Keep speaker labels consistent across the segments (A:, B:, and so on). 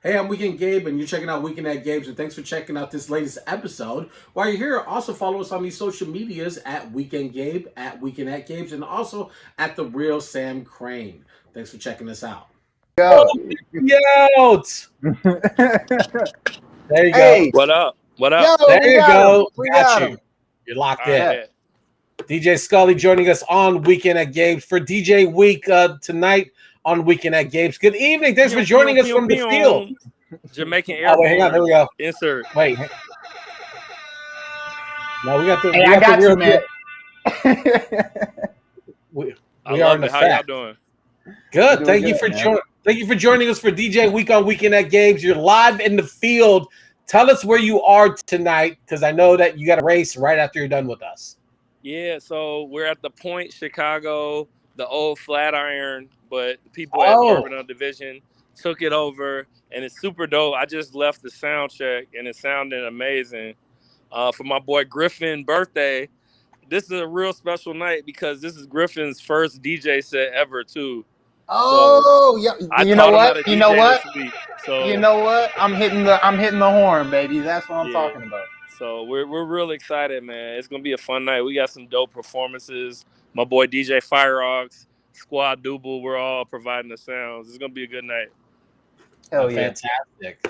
A: Hey, I'm Weekend Gabe, and you're checking out Weekend at Gabe's, and thanks for checking out this latest episode. While you're here, also follow us on these social medias at Weekend Gabe, at Weekend at Gabe's, and also at The Real Sam Crane. Thanks for checking us out.
B: Go.
C: Yo, there you go.
B: Hey,
D: What up? What
B: yo,
D: up?
C: There
B: we
C: you
B: got
C: go.
B: him. We
C: Got
B: got
C: you.
B: him.
C: You're locked
D: All
C: in.
D: right.
C: DJ Skoli joining us on Weekend at Gabe's for DJ Week tonight on Weekend at Gabe's. Good evening. Thanks for joining us from the field.
D: Jamaican
C: Oh, wait, hang on. There we go.
D: Insert.
C: Wait. No, we got the.
B: Hey,
C: we
B: I
C: got
B: got
C: the real
B: you, man.
C: We
D: I
C: are
D: love
C: in
D: it. How
C: effect.
D: y'all doing?
C: Good.
B: Doing
C: Thank you
B: good,
C: for
B: man.
C: joining. Thank you for joining us for DJ Week on Weekend at Gabe's. You're live in the field. Tell us where you are tonight, because I know that you got a race right after you're done with us.
D: Yeah, so we're at the Point, Chicago, the old Flatiron, but people at
C: Oh.
D: Bourbon Division took it over, and it's super dope. I just left the sound check, and it sounded amazing. For my boy Griffin's birthday, this is a real special night because this is Griffin's first DJ set ever, too.
B: Oh, yeah.
D: I
B: You know
D: taught him how to
B: what?
D: DJ
B: You know what?
D: this week. So
B: You know what? I'm hitting the horn, baby. That's what I'm
D: Yeah.
B: talking about.
D: So we're real excited, man. It's gonna be a fun night. We got some dope performances. My boy DJ Fireox, Squad Double, we're all providing the sounds. It's gonna be a good night.
B: Hell yeah.
C: Fantastic.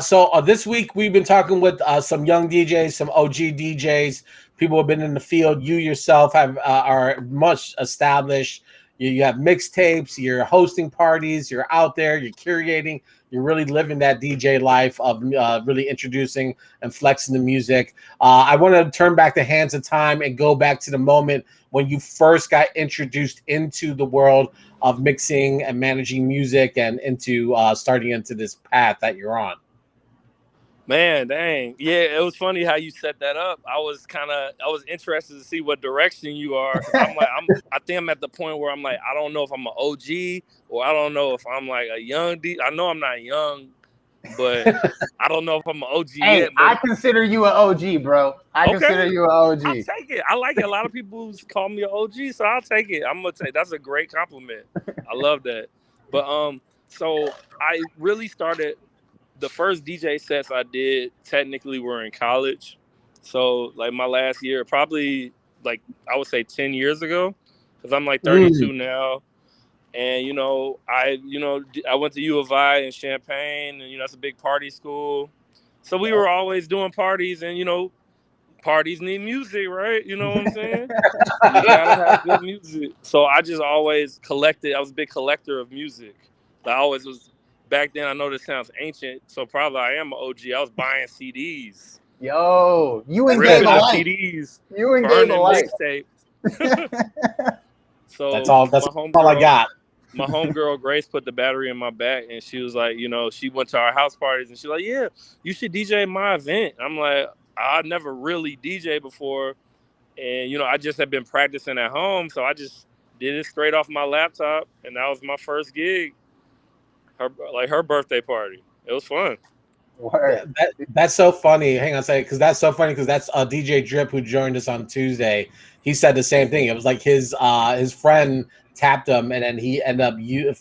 C: So this week we've been talking with some young DJs, some OG DJs, people who have been in the field. You yourself are much established. You have mixtapes, you're hosting parties, you're out there, you're curating, you're really living that DJ life of really introducing and flexing the music. I want to turn back the hands of time and go back to the moment when you first got introduced into the world of mixing and managing music and into starting into this path that you're on.
D: Man, dang. Yeah, it was funny how you set that up. I was interested to see what direction you are. 'Cause I think I'm at the point where I'm like, I don't know if I'm an OG or I don't know if I'm like a young D. I know I'm not young, but I don't know if I'm an OG
B: Hey,
D: yet.
B: I consider you an OG, bro. I
D: Okay.
B: consider you an OG.
D: I'll take it. I like it. A lot of people call me an OG, so I'll take it. I'm gonna take. That's a great compliment. I love that. But so I really started. The first DJ sets I did technically were in college. So like my last year, probably like I would say 10 years ago, because I'm like 32 now. And I went to U of I in Champaign, and that's a big party school. So we were always doing parties, and parties need music, right? You know what I'm saying? You gotta have good music. So I just always collected. I was a big collector of music. I always was. Back then, I know this sounds ancient, so probably I am an OG. I was buying CDs.
B: Yo, you and
D: Ripping
B: Gabe
D: the
B: alike.
D: CDs.
B: You and Gabe
D: Burning
B: alike.
D: mixtape. So
C: That's all I got.
D: My homegirl Grace put the battery in my back, and she was like, she went to our house parties, and she's like, yeah, you should DJ my event. I'm like, I never really DJ before, and I just had been practicing at home, so I just did it straight off my laptop, and that was my first gig. Her birthday party. It was fun.
B: Word.
C: That's so funny. Hang on a second, because that's so funny. Because that's DJ Drip who joined us on Tuesday. He said the same thing. It was like his friend tapped him, and then he ended up using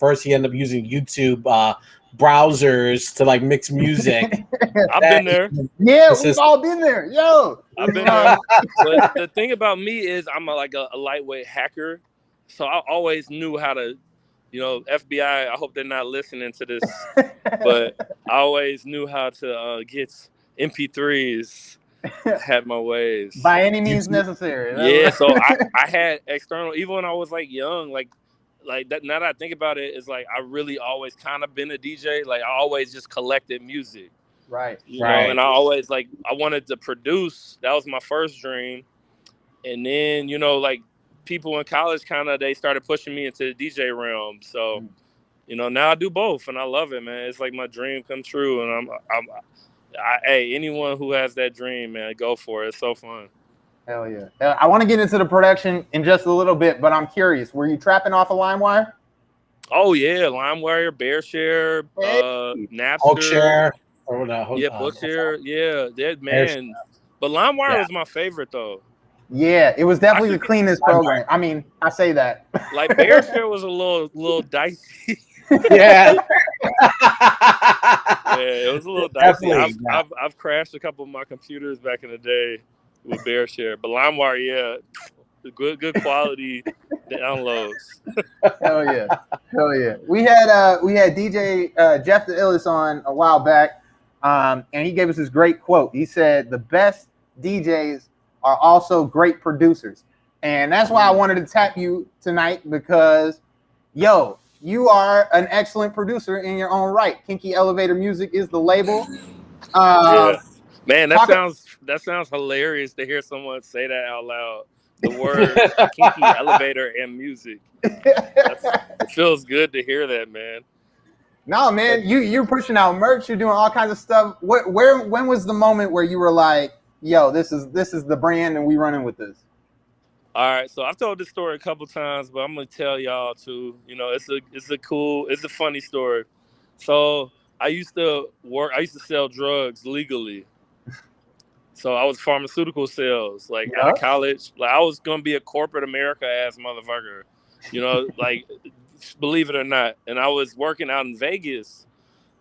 C: YouTube browsers to like mix music.
D: I've been there.
B: Yeah, we've all been there. Yo,
D: I've been there. But the thing about me is I'm a lightweight hacker, so I always knew how to. FBI, I hope they're not listening to this, but I always knew how to get MP3s, had my ways.
B: By any means necessary.
D: Yeah, so I had external, even when I was like young, like that. Now that I think about it, it's like I really always kind of been a DJ. Like I always just collected music.
B: Right.
D: You know, and I always I wanted to produce. That was my first dream. And then, people in college they started pushing me into the DJ realm. So, now I do both, and I love it, man. It's like my dream come true, and hey, anyone who has that dream, man, go for it. It's so fun.
B: Hell yeah. I want to get into the production in just a little bit, but I'm curious. Were you trapping off of LimeWire?
D: Oh yeah, LimeWire, BearShare, Napster,
C: Bookshare.
D: Bookshare. Yeah, that man. But LimeWire was my favorite though.
B: Yeah, it was definitely the cleanest program. I mean, I say that.
D: Like BearShare was a little dicey.
C: Yeah.
D: Yeah, it was a little dicey.
C: Definitely, yeah.
D: I've crashed a couple of my computers back in the day with BearShare, but LimeWire, yeah, good quality downloads.
B: Hell yeah, hell yeah. We had DJ Jeff the Illis on a while back, and he gave us this great quote. He said, "The best DJs are also great producers," and that's why I wanted to tap you tonight because, yo, you are an excellent producer in your own right. Kinky Elevator Music is the label.
D: Yeah, man, that
B: talk-
D: sounds hilarious to hear someone say that out loud. The words Kinky Elevator and Music. It feels good to hear that, man.
B: No, man, you're pushing out merch. You're doing all kinds of stuff. When was the moment where you were like, "Yo, this is the brand, and we running with this"?
D: All right, so I've told this story a couple times, but I'm gonna tell y'all too. You know, it's a funny story. So I used to sell drugs legally. So I was pharmaceutical sales, like out of college. Like I was gonna be a corporate America ass motherfucker, you know, like believe it or not. And I was working out in Vegas,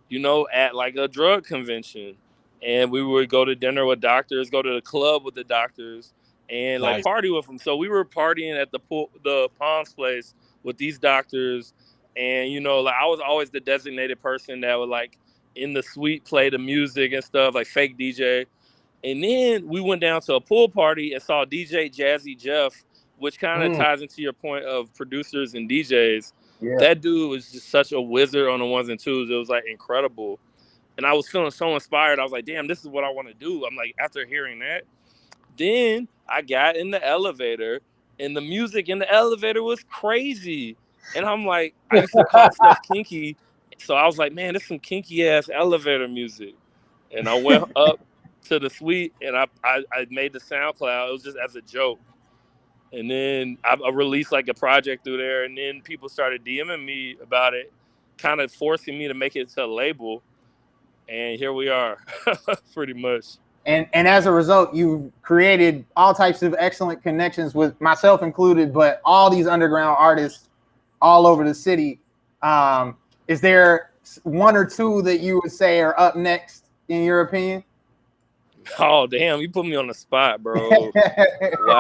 D: you know, at like a drug convention, and we would go to dinner with doctors, go to the club with the doctors, and like
C: Nice.
D: party with them. So we were partying at the Palms place with these doctors, and you know, like I was always the designated person that would like in the suite play the music and stuff, like fake DJ. And then we went down to a pool party and saw DJ Jazzy Jeff, which kind of ties into your point of producers and DJs.
B: Yeah.
D: That dude was just such a wizard on the ones and twos. It was like incredible. And I was feeling so inspired. I was like, damn, this is what I want to do. I'm like, after hearing that, then I got in the elevator and the music in the elevator was crazy. And I'm like, I used to call stuff kinky. So I was like, man, this is some kinky ass elevator music. And I went up to the suite and I made the SoundCloud. It was just as a joke. And then I released like a project through there, and then people started DMing me about it, kind of forcing me to make it to a label. And here we are, pretty much.
B: And as a result, you created all types of excellent connections with myself included, but all these underground artists all over the city. Is there one or two that you would say are up next in your opinion?
D: Oh, damn, you put me on the spot, bro. Wow,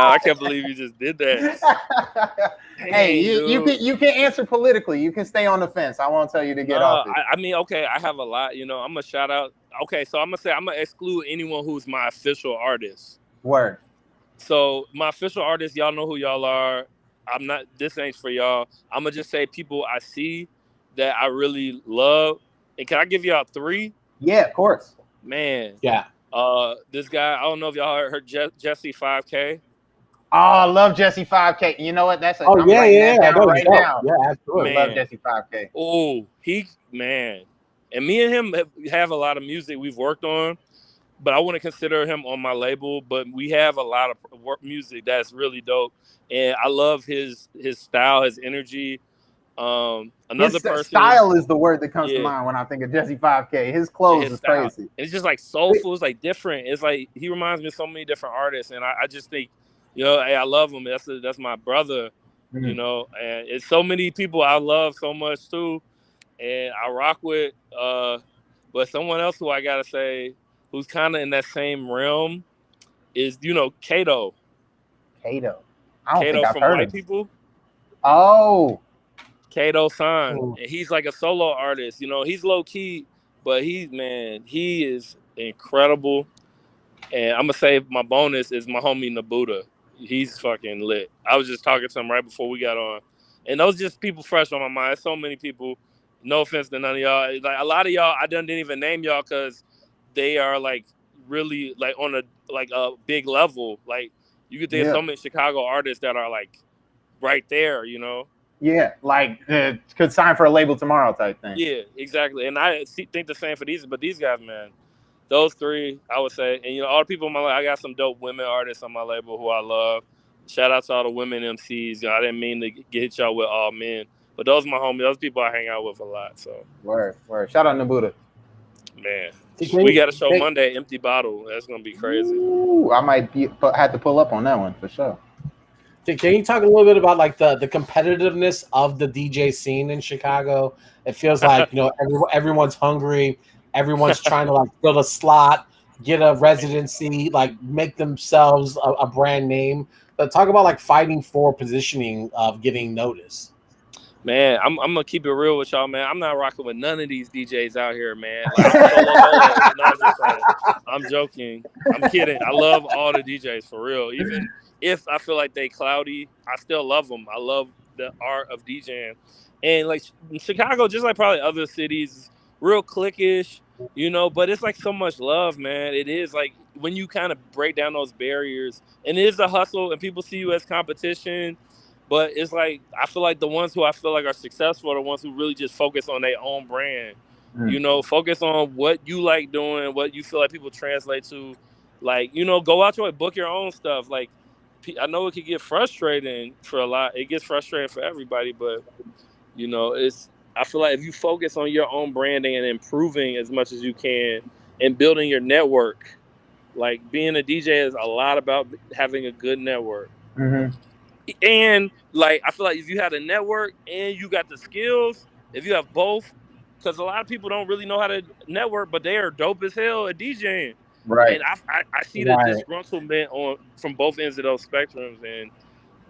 D: I can't believe you just did that.
B: Hey, you can answer politically. You can stay on the fence. I won't tell you to get off it.
D: I mean, okay, I have a lot. You know, I'm going to shout out. Okay, so I'm going to exclude anyone who's my official artist.
B: Word.
D: So my official artists, y'all know who y'all are. This ain't for y'all. I'm going to just say people I see that I really love. And can I give y'all three?
B: Yeah, of course.
D: Man.
C: Yeah.
D: This guy, I don't know if y'all heard Jesse 5K.
B: Oh, I love Jesse 5K. You know what? That's
C: I'm writing that down right
B: now.
C: Yeah, absolutely.
B: I love Jesse 5K.
D: Oh, and me and him have a lot of music we've worked on, but I wouldn't consider him on my label. But we have a lot of music that's really dope, and I love his style, his energy. Another person,
B: style is the word that comes to mind when I think of Jesse 5K. His clothes is crazy.
D: It's just like soulful. It's like different. It's like he reminds me of so many different artists, and I just think, you know, hey, I love him. That's my brother, you know. And it's so many people I love so much too, and I rock with. But someone else who I gotta say, who's kind of in that same realm, is Kato.
B: Kato. I don't think I've
D: from
B: heard
D: White
B: of
D: People.
B: Oh.
D: Kato San, and he's like a solo artist. You know, he's low key, but he is incredible. And I'm gonna say my bonus is my homie Nabuda. He's fucking lit. I was just talking to him right before we got on, and those just people fresh on my mind. So many people. No offense to none of y'all. Like a lot of y'all, I didn't even name y'all because they are like really like on a big level. Like you could think of so many Chicago artists that are like right there. You know.
B: Yeah, like could sign for a label tomorrow type thing.
D: Yeah, exactly. And I think the same for these guys, man. Those three, I would say. And, all the people in my life, I got some dope women artists on my label who I love. Shout out to all the women MCs. I didn't mean to get y'all with all men. But those are my homies. Those people I hang out with a lot. So
B: Word. Shout out Nabuda.
D: Man. We got a show Monday, Empty Bottle. That's going to be crazy.
B: Ooh, I might have to pull up on that one for sure.
C: Can you talk a little bit about like the competitiveness of the DJ scene in Chicago? It feels like everyone's hungry, everyone's trying to like fill a slot, get a residency, like make themselves a brand name. But talk about like fighting for positioning of getting noticed.
D: Man, I'm gonna keep it real with y'all, man. I'm not rocking with none of these DJs out here, man. Like I'm solo dolo. No, I'm just saying. I'm joking. I'm kidding. I love all the DJs for real. Even if I feel like they cloudy, I still love them. I love the art of DJing. And like in Chicago, just like probably other cities, real cliquish, but it's like so much love, man. It is like when you kind of break down those barriers, and it is a hustle, and people see you as competition. But it's like I feel like the ones who I feel like are successful are the ones who really just focus on their own brand. Focus on what you like doing, what you feel like people translate to. Like, go out your way, book your own stuff. Like, I know it can get frustrating for a lot. It gets frustrating for everybody, but I feel like if you focus on your own branding and improving as much as you can and building your network, like being a DJ is a lot about having a good network.
B: Mm-hmm.
D: And like I feel like if you have a network and you got the skills, if you have both, because a lot of people don't really know how to network, but they are dope as hell at DJing.
B: Right.
D: And I see the disgruntlement from both ends of those spectrums.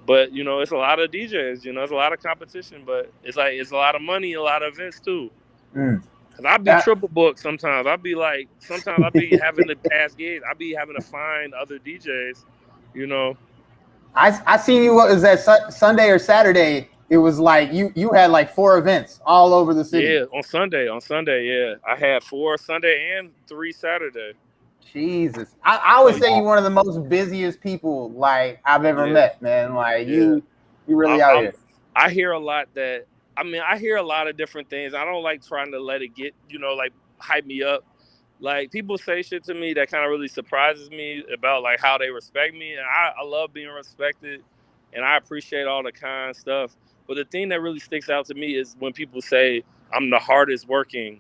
D: But it's a lot of DJs. It's a lot of competition, but it's a lot of money, a lot of events too. Cause I be triple booked sometimes. Sometimes I be having to pass gigs. I be having to find other DJs.
B: I seen you. What was that Sunday or Saturday? It was like you had like 4 events all over the city.
D: Yeah, on Sunday. Yeah, I had 4 Sunday and 3 Saturday.
B: Jesus, I would say you're one of the most busiest people like I've ever met, man. Like you really out here.
D: I hear a lot I hear a lot of different things. I don't like trying to let it get like hype me up. Like people say shit to me that kind of really surprises me about like how they respect me, and I love being respected, and I appreciate all the kind stuff. But the thing that really sticks out to me is when people say I'm the hardest working,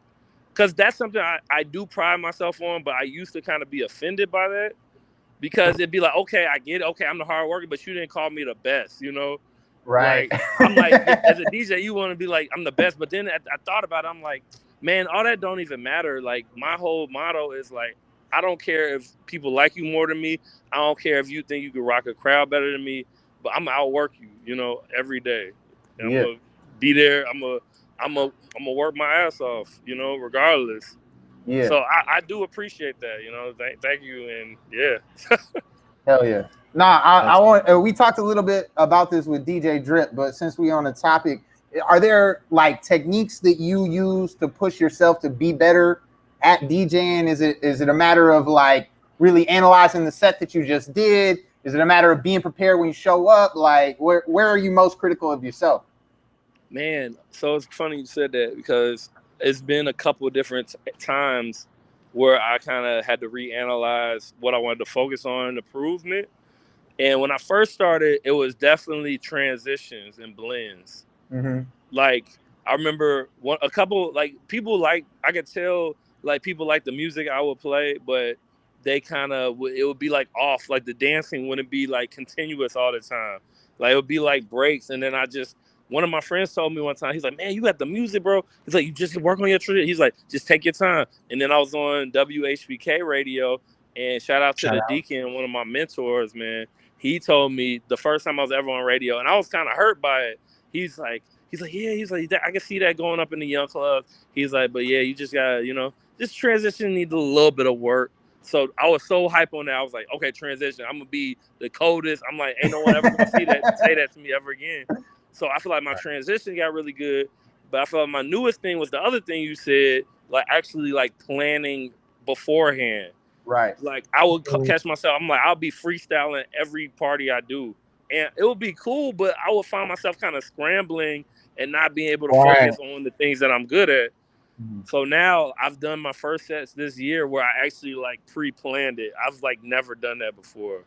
D: because that's something I do pride myself on. But I used to kind of be offended by that because it'd be like, okay, I get it, okay, I'm the hard worker, but you didn't call me the best,
B: Right.
D: Like, I'm like, as a DJ, you want to be like, I'm the best. But then I thought about it, I'm like, man, all that don't even matter. Like, my whole motto is like, I don't care if people like you more than me. I don't care if you think you can rock a crowd better than me, but I'm gonna outwork you, every day. And I'm gonna be there. I'm gonna work my ass off, regardless.
B: Yeah.
D: So I do appreciate that, Thank you, and yeah.
B: Hell yeah. Nah, I want. We talked a little bit about this with DJ Drip, but since we on the topic, are there like techniques that you use to push yourself to be better at DJing? Is it a matter of like really analyzing the set that you just did? Is it a matter of being prepared when you show up? Like where are you most critical of yourself?
D: Man, so it's funny you said that because it's been a couple of different times where I kind of had to reanalyze what I wanted to focus on, improvement. And when I first started, it was definitely transitions and blends.
B: Mm-hmm.
D: Like I remember a couple like people like I could tell like people like the music I would play, but they kind of it would be like off, like the dancing wouldn't be like continuous all the time. Like it would be like breaks, and then one of my friends told me one time, he's like, man, you got the music, bro. He's like, you just work on your tradition. He's like, just take your time. And then I was on WHBK radio, and shout out to the Deacon, one of my mentors, man. He told me the first time I was ever on radio, and I was kind of hurt by it. He's like, yeah, I can see that going up in the young clubs. He's like, but yeah, you just gotta, this transition needs a little bit of work. So I was so hype on that. I was like, okay, transition. I'm gonna be the coldest. I'm like, ain't no one ever gonna say that to me ever again. So I feel like my transition got really good, but I feel like my newest thing was the other thing you said, like actually like planning beforehand.
B: Right.
D: Like I would catch myself. I'm like, I'll be freestyling every party I do, and it would be cool. But I would find myself kind of scrambling and not being able to focus on the things that I'm good at. Mm-hmm. So now I've done my first sets this year where I actually like pre-planned it. I've like never done that before,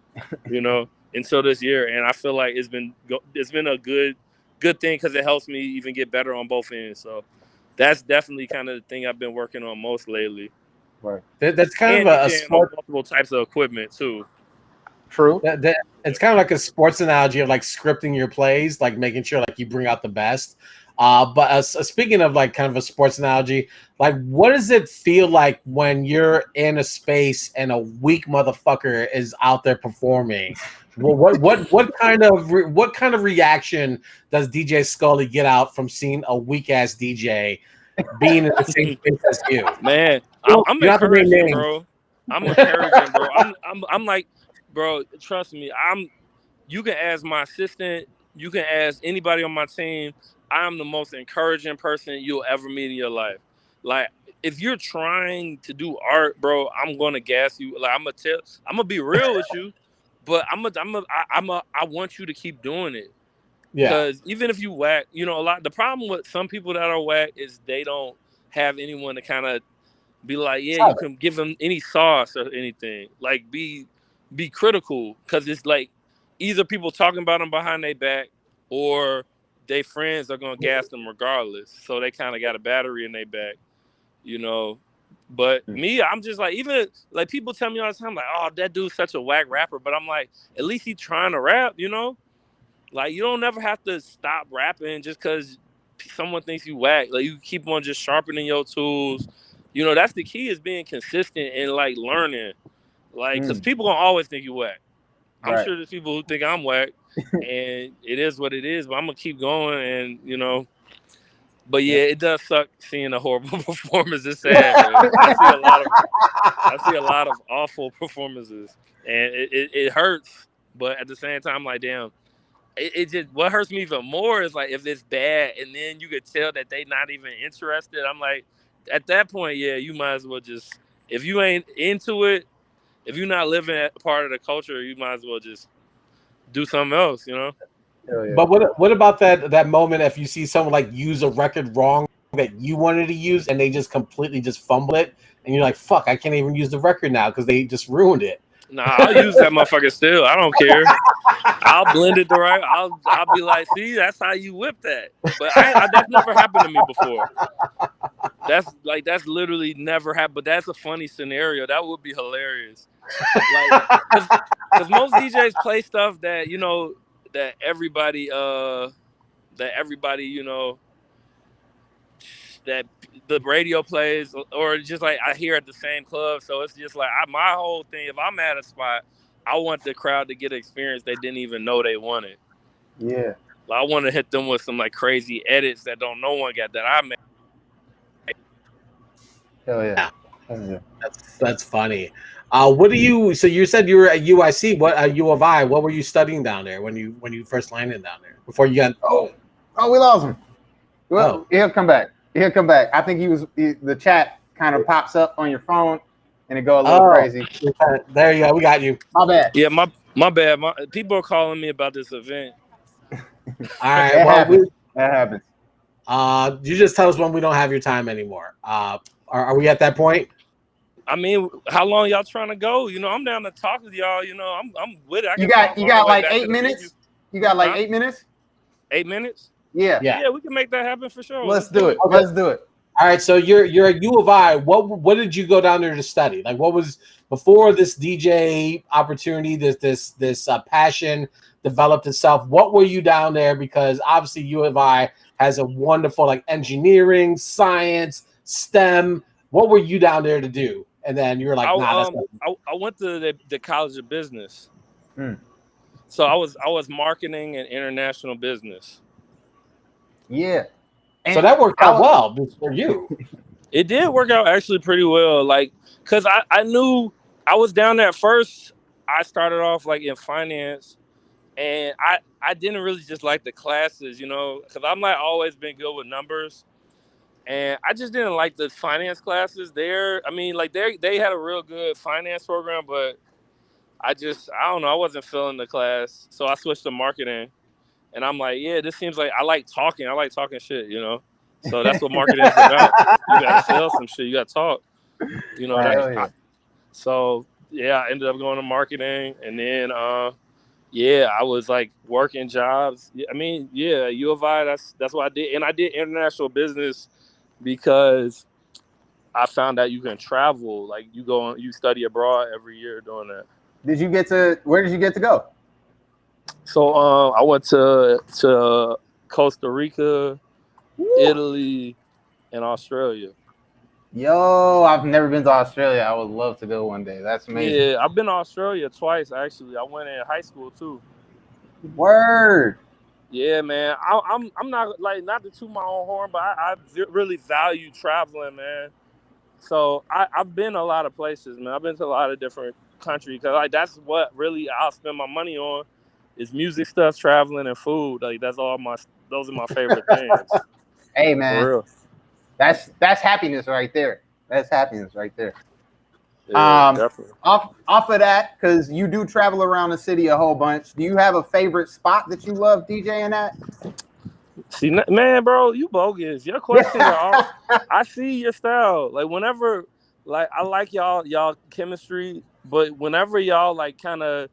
D: until this year, and I feel like it's been a good thing because it helps me even get better on both ends. So that's definitely kind of the thing I've been working on most lately.
B: Right.
C: That's kind of a sport.
D: Multiple types of equipment too.
B: True.
C: It's kind of like a sports analogy of like scripting your plays, like making sure like you bring out the best. But speaking of like kind of a sports analogy, like what does it feel like when you're in a space and a weak motherfucker is out there performing? Well, what kind of reaction does DJ Skoli get out from seeing a weak ass DJ being in the same space as you?
D: Man,
C: You
D: I'm
C: have to name
D: encouraging,
C: names.
D: bro. I'm encouraging, bro. I'm like, bro, trust me. You can ask my assistant, you can ask anybody on my team. I'm the most encouraging person you'll ever meet in your life. Like, if you're trying to do art, bro, I'm gonna gas you. Like, I'm gonna be real with you, but I want you to keep doing it.
C: Yeah.
D: Because even if you whack, the problem with some people that are whack is they don't have anyone to kind of be like, yeah, you can give them any sauce or anything. Like, be critical, because it's like either people talking about them behind their back or their friends are gonna gas them regardless. So they kind of got a battery in their back, you know. But me, I'm just like, even like people tell me all the time, like, oh, that dude's such a whack rapper. But I'm like, at least he's trying to rap, you know. Like, you don't never have to stop rapping just because someone thinks you whack. Like, you keep on just sharpening your tools. You know, that's the key, is being consistent and, like, learning. Like, because people gonna always think you whack. I'm sure there's people who think I'm whack, and it is what it is. But I'm gonna keep going, and But yeah, it does suck seeing a horrible performance. It's sad, man. I see a lot of awful performances, and it hurts. But at the same time, I'm like, damn. It just, what hurts me even more is like if it's bad and then you could tell that they not even interested. I'm like, at that point, yeah, you might as well just, if you ain't into it, if you're not living at part of the culture, you might as well just do something else, you know?
B: Yeah.
C: But what about that moment if you see someone like use a record wrong that you wanted to use and they just completely just fumble it and you're like, fuck, I can't even use the record now because they just ruined it.
D: Nah, I'll use that motherfucker still. I don't care. I'll blend it the right. I'll be like, see, that's how you whip that. But that's never happened to me before. That's literally never happened. But that's a funny scenario. That would be hilarious. Like, because most DJs play stuff that that everybody that the radio plays, or just like I hear at the same club. So it's just like my whole thing. If I'm at a spot, I want the crowd to get an experience they didn't even know they wanted.
B: Yeah.
D: I want to hit them with some like crazy edits that no one got that I made.
B: Hell yeah.
C: That's funny. What do you? So you said you were at UIC. What U of I? What were you studying down there when you first landed down there? Before you got?
B: Oh, we lost him. Well, he'll come back. I think the chat kind of pops up on your phone and it go a little crazy.
C: There you go. We got you.
B: My bad.
D: Yeah, my bad. People are calling me about this event.
C: All right.
B: That happens.
C: You just tell us when we don't have your time anymore. Are we at that point?
D: I mean, how long y'all trying to go? I'm down to talk with y'all. I'm with it.
B: You got like 8 minutes? You got like 8 minutes?
D: 8 minutes?
B: Yeah,
D: we can make that happen for sure.
B: Let's do it.
C: Okay.
B: Let's do it.
C: All right, so you're at U of I. What did you go down there to study? Like, what was before this DJ opportunity? This passion developed itself. What were you down there? Because obviously U of I has a wonderful like engineering, science, STEM. What were you down there to do? And then you were like, nah.
D: I went to the College of Business. So I was marketing and international business.
B: Yeah. And
C: so that worked out well for you.
D: It did work out actually pretty well. Like, because I knew I was down there at first. I started off like in finance, and I didn't really just like the classes, because I'm like always been good with numbers. And I just didn't like the finance classes there. I mean, like they had a real good finance program, but I don't know. I wasn't feeling the class. So I switched to marketing. And I'm like, yeah, this seems like I like talking. I like talking shit, So that's what marketing is about. You got to sell some shit. You got to talk. So, yeah, I ended up going to marketing. And then, I was like working jobs. I mean, yeah, U of I, that's what I did. And I did international business because I found out you can travel. Like you study abroad every year doing that.
B: Where did you get to go?
D: So I went to Costa Rica, Italy, and Australia.
B: Yo, I've never been to Australia. I would love to go one day. That's amazing.
D: Yeah, I've been to Australia twice actually. I went in high school too.
B: Word.
D: Yeah, man. I'm not like not to toot my own horn, but I really value traveling, man. So I've been a lot of places, man. I've been to a lot of different countries because like that's what really I'll spend my money on is music stuff, traveling, and food. Like those are my favorite things.
B: Hey, man.
D: For real.
B: That's happiness right there. That's happiness right there.
D: Yeah, definitely.
B: Off of that, because you do travel around the city a whole bunch. Do you have a favorite spot that you love DJing at?
D: See, man, bro, you bogus. Your questions are all. I see your style. Like whenever, like I like y'all chemistry, but whenever y'all like kind of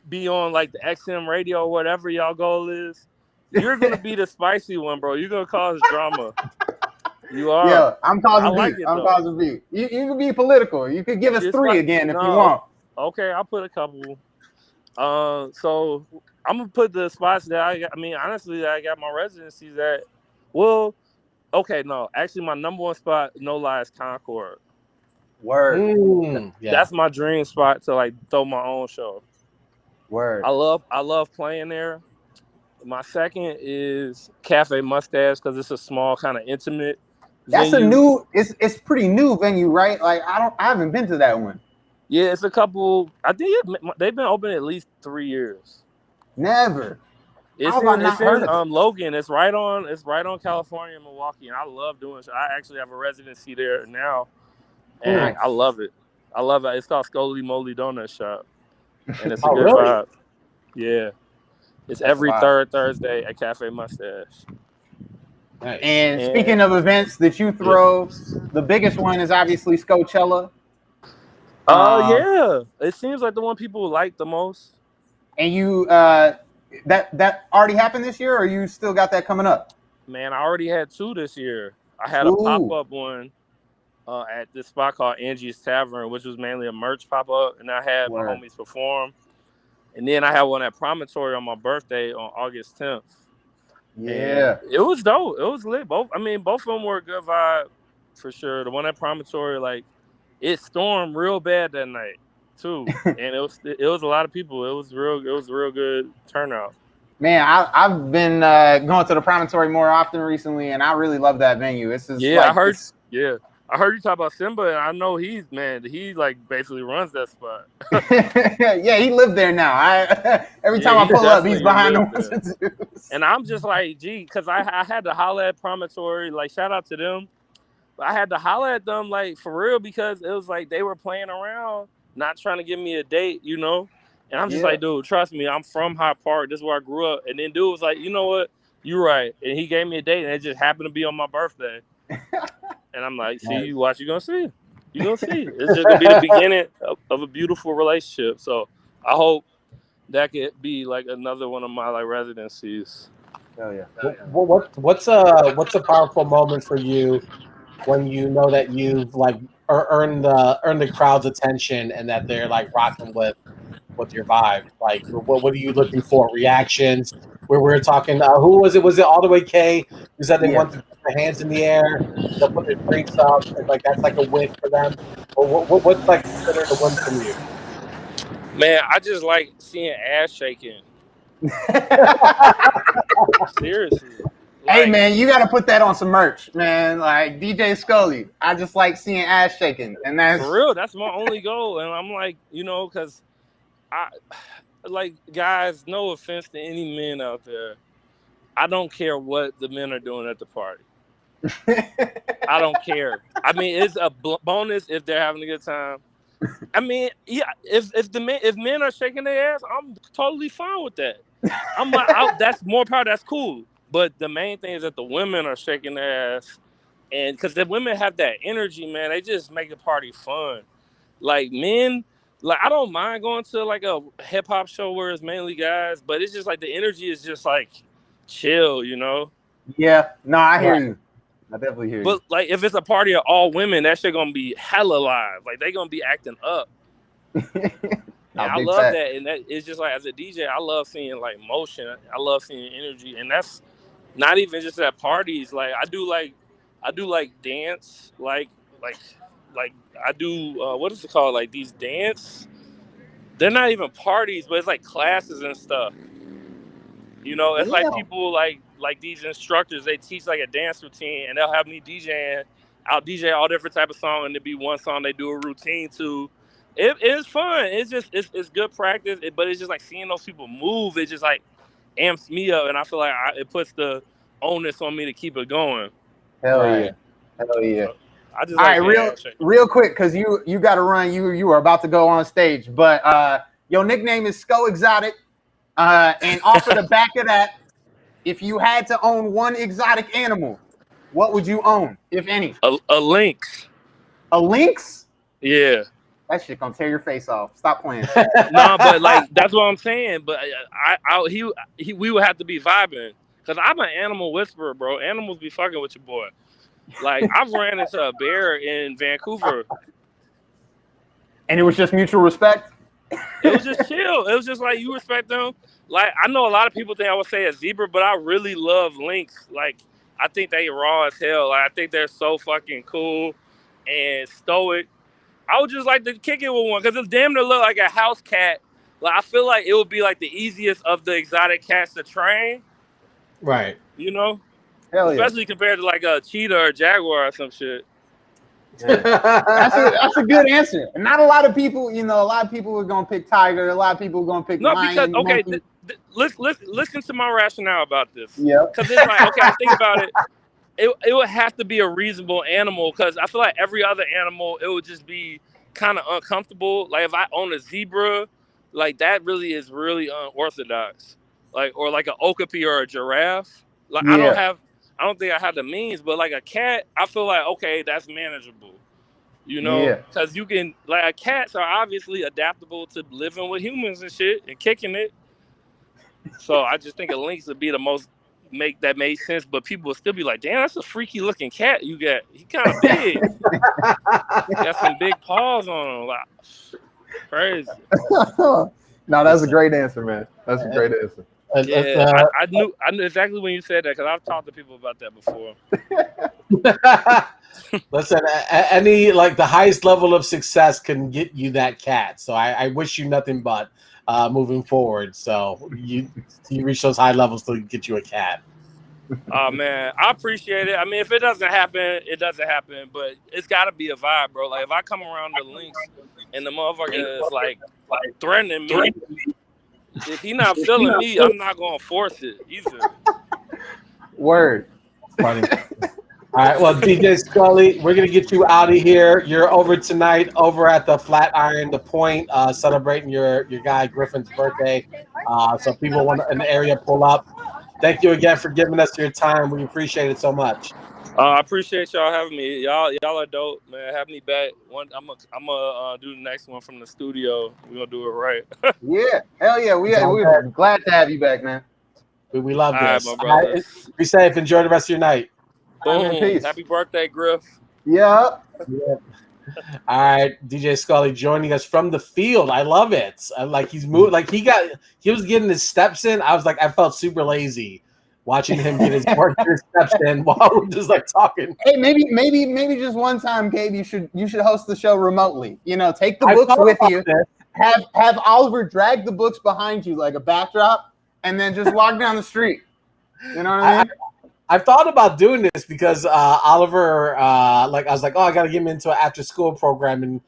D: be on like the XM radio or whatever y'all goal is, you're gonna be the spicy one, bro. You're gonna cause drama. You are.
B: Yeah, I'm causing
D: like
B: beef. I'm causing beef. You can be political. You could give us three again if you want.
D: Okay, I'll put a couple. So I'm gonna put the spots that I got. I mean, honestly, that I got my residencies at. Well, okay, no, actually, my number one spot, no lie, is Concord.
B: Word.
D: That's my dream spot to like throw my own show.
B: Word.
D: I love playing there. My second is Cafe Mustache because it's a small kind of intimate.
B: That's
D: venue.
B: a new. It's pretty new venue, right? Like I haven't been to that one.
D: Yeah, it's a couple. I think they've been open at least 3 years.
B: Never.
D: It's in Logan. It's right on California and Milwaukee, and I love doing it. I actually have a residency there now, and
B: Nice.
D: I love it. I love it. It's called Skoli Moly Donut Shop, and it's a good
C: really?
D: vibe. Yeah, it's every third Thursday at Cafe Mustache.
C: Nice.
B: And speaking of events that you throw, the biggest one is obviously Coachella.
D: Yeah. It seems like the one people like the most.
B: And you that already happened this year, or you still got that coming up?
D: Man, I already had 2 this year. I had a pop-up one at this spot called Angie's Tavern, which was mainly a merch pop-up, and I had my homies perform. And then I had one at Promontory on my birthday on August 10th.
B: Yeah.
D: And it was dope. It was lit. Both of them were a good vibe for sure. The one at Promontory, like, it stormed real bad that night too, and it was a lot of people. It was a real good turnout.
B: Man, I've been going to the Promontory more often recently, and I really love that venue. It's just
D: I heard you talk about Simba, and I know he like basically runs that spot.
B: Yeah, he lived there now. Every time I pull up, he's behind the ones and twos.
D: And I'm just like, gee, because I had to holler at Promontory, like shout out to them. I had to holler at them like for real because it was like they were playing around, not trying to give me a date, you know. And I'm just like, dude, trust me, I'm from Hyde Park. This is where I grew up. And then dude was like, you know what? You're right. And he gave me a date, and it just happened to be on my birthday. And I'm like, see, you watch, you're gonna see. You're gonna see. It's just gonna be the beginning of a beautiful relationship. So I hope that could be like another one of my like residencies.
B: Hell yeah.
C: What's a powerful moment for you when you know that you've like earned the crowd's attention and that they're like rocking with your vibe? Like, what are you looking for? Reactions? Where we're talking, who was it? Was it All the Way K? Who said they want to put their hands in the air, they'll put their drinks up, and like that's like a win for them? Or what's like considered a win from you?
D: Man, I just like seeing ass shaking. Seriously.
B: Hey man, you got to put that on some merch, man. Like DJ Skoli, I just like seeing ass shaking, and that's
D: for real. That's my only goal, and I'm like, you know, because I like guys. No offense to any men out there, I don't care what the men are doing at the party. I don't care. I mean, it's a bonus if they're having a good time. I mean, yeah, if men are shaking their ass, I'm totally fine with that. I'm like, that's more power. That's cool. But the main thing is that the women are shaking their ass, and because the women have that energy, man, they just make the party fun. Like men, like I don't mind going to like a hip hop show where it's mainly guys, but it's just like the energy is just like chill, you know?
B: Yeah, no, I hear you. I definitely hear you.
D: But like if it's a party of all women, that shit gonna be hella live. Like they gonna be acting up. And I
B: big
D: love
B: fact.
D: that, and that it's just like as a DJ, I love seeing like motion. I love seeing energy, and that's not even just at parties. Like I do like dance, like like I do what is it called? Like these dance. They're not even parties, but it's like classes and stuff. You know, it's like
B: Yeah.
D: people like these instructors. They teach like a dance routine, and they'll have me DJing. I'll DJ all different type of songs, and there'll be one song they do a routine to. It's fun. It's good practice, but it's just like seeing those people move. It just like amps me up, and I feel like it puts the onus on me to keep it going.
B: Hell
C: Right.
B: yeah. Hell yeah.
D: So I just
B: All
D: like
B: right, real quick, because you got to run. You are about to go on stage, but your nickname is Sko Exotic, and off of the back of that, if you had to own one exotic animal, what would you own, if any?
D: a lynx.
B: A lynx?
D: Yeah.
B: That shit gonna tear your face off. Stop playing.
D: No, but like that's what I'm saying. But we would have to be vibing because I'm an animal whisperer, bro. Animals be fucking with your boy. Like I've ran into a bear in Vancouver,
B: And it was just mutual respect.
D: it was just chill. It was just like you respect them. Like I know a lot of people think I would say a zebra, but I really love lynx. Like I think they raw as hell. Like I think they're so fucking cool and stoic. I would just like to kick it with one because it's damn near look like a house cat. Like I feel like it would be like the easiest of the exotic cats to train.
C: Right.
D: You know,
B: Hell yeah.
D: especially compared to like a cheetah or jaguar or some shit.
B: That's a good answer. And not a lot of people, a lot of people are gonna pick tiger. A lot of people are gonna pick lion.
D: Because okay,
B: monkey.
D: listen to my rationale about this.
B: Yeah.
D: Because it's like okay, I think about it. It would have to be a reasonable animal because I feel like every other animal it would just be kind of uncomfortable. Like if I own a zebra, like that really is really unorthodox. Like or like an okapi or a giraffe. Like
B: Yeah.
D: I don't think I have the means, but like a cat, I feel like okay, that's manageable. You know,
B: Yeah.
D: because you can like cats are obviously adaptable to living with humans and shit and kicking it. So I just think a lynx would be the most made sense, but people will still be like, damn, that's a freaky looking cat you got. He kind of big. Got some big paws on him. Like, crazy.
B: No, that's a great answer, man. That's a great answer.
D: Yeah, I knew exactly when you said that because I've talked to people about that before.
C: Listen, any like the highest level of success can get you that cat. So I wish you nothing but moving forward. So you reach those high levels to get you a cat.
D: Oh man, I appreciate it. I mean, if it doesn't happen, it doesn't happen. But it's got to be a vibe, bro. Like if I come around the links and the motherfucker is like threatening me, if he not feeling me, I'm not gonna force it either.
B: Word.
C: Funny. All right, well, DJ Skoli, we're gonna get you out of here. You're over tonight over at the Flatiron, the Point, celebrating your guy Griffin's birthday. So people want in the area pull up. Thank you again for giving us your time. We appreciate it so much.
D: I appreciate y'all having me. Y'all are dope, man. Have me back. I'm gonna do the next one from the studio. We're gonna do it right.
B: Yeah, hell yeah. We're glad to have you back, man.
C: We love this.
D: All right, my brother.
C: Be safe. Enjoy the rest of your night.
D: Boom.
B: Peace.
D: Happy birthday, Griff.
B: Yeah.
C: All right, DJ Skoli joining us from the field. I love it. Like he's moved. Like he was getting his steps in. I was like, I felt super lazy watching him get his steps in while we're just like talking.
B: Hey, maybe just one time, Gabe, you should host the show remotely. Take the books with you. Have Oliver drag the books behind you like a backdrop, and then just walk down the street. You know what I mean?
C: I've thought about doing this because Oliver, I was like, oh, I got to get him into an after school program and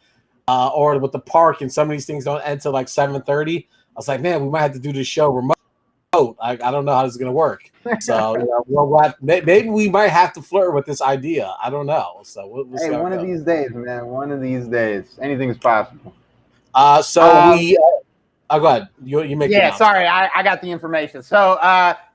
C: or with the park, and some of these things don't end till like 7:30. I was like, man, we might have to do this show remote. I don't know how this is gonna work. So maybe we might have to flirt with this idea. I don't know. So we'll see.
B: One of these days, man. One of these days, anything is possible.
C: Go ahead. You make.
B: Yeah, sorry, I got the information. So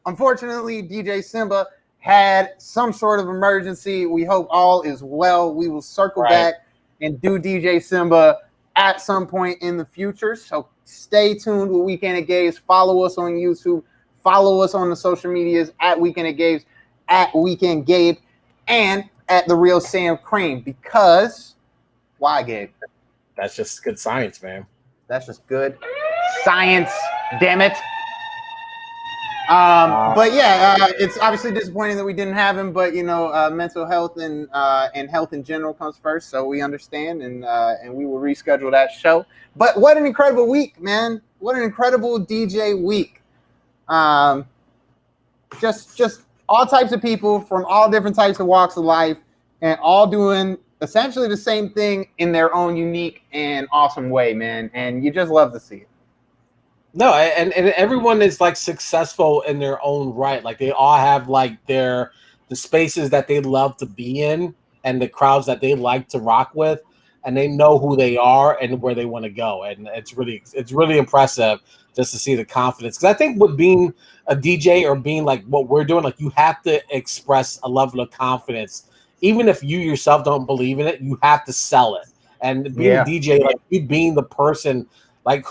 B: unfortunately, DJ Simba had some sort of emergency. We hope all is well. We will circle back and do DJ Simba at some point in the future. So stay tuned with Weekend at Gabe's. Follow us on YouTube. Follow us on the social medias at Weekend at Gabe's, at Weekend Gabe, and at The Real Sam Crane. Because why, Gabe?
C: That's just good science, man.
B: That's just good science. Damn it. But yeah, it's obviously disappointing that we didn't have him. But mental health and health in general comes first, so we understand, and we will reschedule that show. But what an incredible week, man! What an incredible DJ week. Just all types of people from all different types of walks of life, and all doing essentially the same thing in their own unique and awesome way, man. And you just love to see it.
C: No, and everyone is like successful in their own right. Like they all have like the spaces that they love to be in and the crowds that they like to rock with, and they know who they are and where they want to go. And it's really impressive just to see the confidence. Because I think with being a DJ or being like what we're doing, like you have to express a level of confidence. Even if you yourself don't believe in it, you have to sell it. And being a DJ, like you being the person like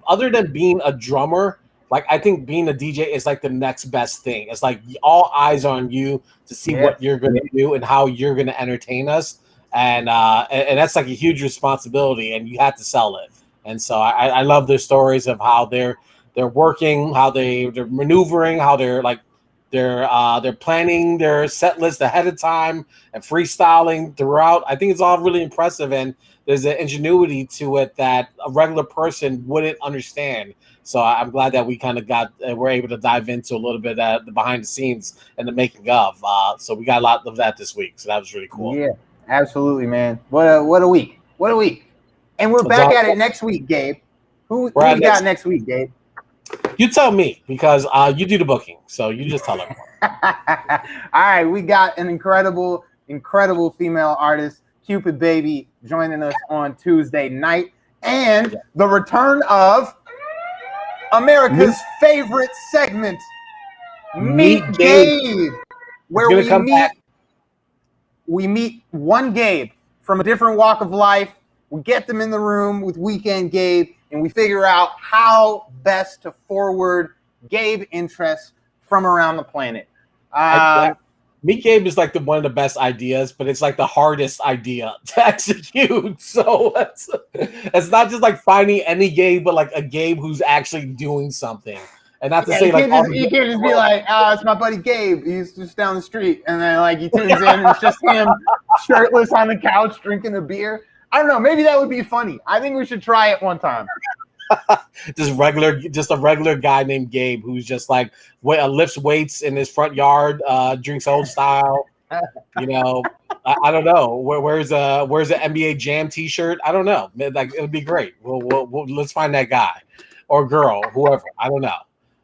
C: other than being a drummer, like I think being a DJ is like the next best thing. It's like all eyes on you to see what you're going to do and how you're going to entertain us. And that's like a huge responsibility, and you have to sell it. And so I love their stories of how they're working, how they're maneuvering, how they're planning their set list ahead of time and freestyling throughout. I think it's all really impressive, and there's an ingenuity to it that a regular person wouldn't understand. So I'm glad that we kind of we're able to dive into a little bit of the behind the scenes and the making of. So we got a lot of that this week. So that was really cool.
B: Yeah, absolutely, man. What a week. What a week. And we're back at it next week, Gabe. Who we got next week, Gabe?
C: You tell me, because you do the booking. So you just tell everyone.
B: All right, we got an incredible female artist, Cupid Baby, joining us on Tuesday night, and the return of America's favorite segment, Meet Gabe, where we meet one Gabe from a different walk of life. We get them in the room with Weekend Gabe, and we figure out how best to forward Gabe interests from around the planet.
C: Meet Gabe is like one of the best ideas, but it's like the hardest idea to execute. So it's not just like finding any Gabe, but like a Gabe who's actually doing something. And not to say like
B: you can't just be like, it's my buddy Gabe. He's just down the street, and then like he tunes in, and it's just him shirtless on the couch drinking a beer. I don't know. Maybe that would be funny. I think we should try it one time.
C: just a regular guy named Gabe who's just like lifts weights in his front yard, drinks old style. I don't know. Where's an NBA Jam T-shirt? I don't know. Like it would be great. We'll let's find that guy or girl, whoever. I don't know.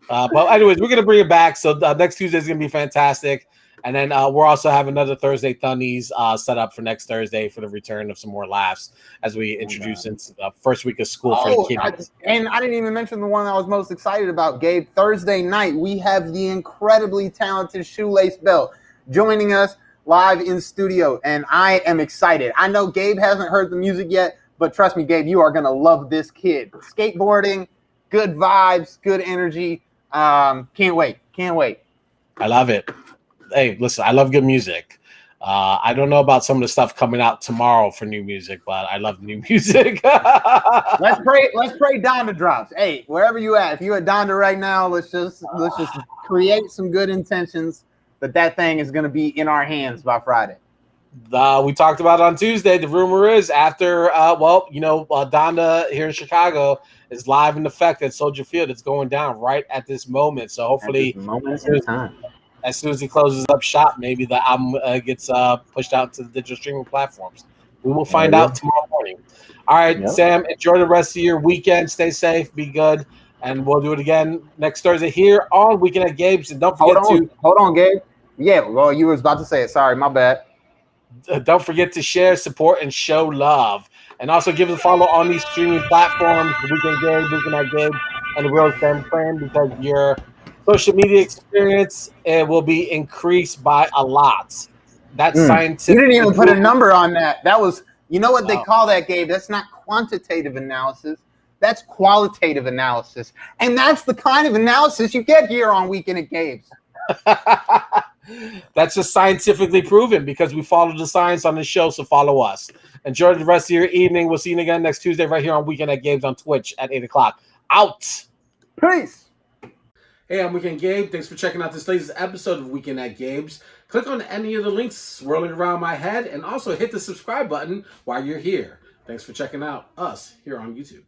C: But anyways, we're gonna bring it back. So next Tuesday is gonna be fantastic. And then we're also having another Thursday Thunnies set up for next Thursday for the return of some more laughs as we introduce into the first week of school for the kids.
B: And I didn't even mention the one I was most excited about, Gabe. Thursday night, we have the incredibly talented Shoelace Belt joining us live in studio, and I am excited. I know Gabe hasn't heard the music yet, but trust me, Gabe, you are going to love this kid. Skateboarding, good vibes, good energy. Can't wait.
C: I love it. Hey, listen, I love good music. I don't know about some of the stuff coming out tomorrow for new music, but I love new music.
B: Let's pray Donda drops. Hey, wherever you at, if you at Donda right now, let's just create some good intentions that thing is going to be in our hands by Friday.
C: We talked about it on Tuesday. The rumor is after, Donda here in Chicago is live in effect at Soldier Field. It's going down right at this moment. So hopefully, as soon as he closes up shop, maybe the album gets pushed out to the digital streaming platforms. We will find out tomorrow morning. All right, Sam, enjoy the rest of your weekend. Stay safe, be good, and we'll do it again next Thursday here on Weekend at Gabe's. And don't forget
B: hold on, Gabe. Yeah, well, you was about to say it. Sorry, my bad.
C: Don't forget to share, support, and show love. And also give us a follow on these streaming platforms, The Weekend Gabe, Weekend at Gabe, and The Real Sam Plan, because your social media experience will be increased by a lot. That's scientific.
B: You didn't even put a number on that. That was, you know what they call that, Gabe? That's not quantitative analysis. That's qualitative analysis. And that's the kind of analysis you get here on Weekend at Gabe's.
C: That's just scientifically proven because we follow the science on the show, so follow us. Enjoy the rest of your evening. We'll see you again next Tuesday right here on Weekend at Gabe's on Twitch at 8 o'clock. Out.
B: Peace.
A: Hey, I'm Weekend Gabe. Thanks for checking out this latest episode of Weekend at Gabe's. Click on any of the links swirling around my head and also hit the subscribe button while you're here. Thanks for checking out us here on YouTube.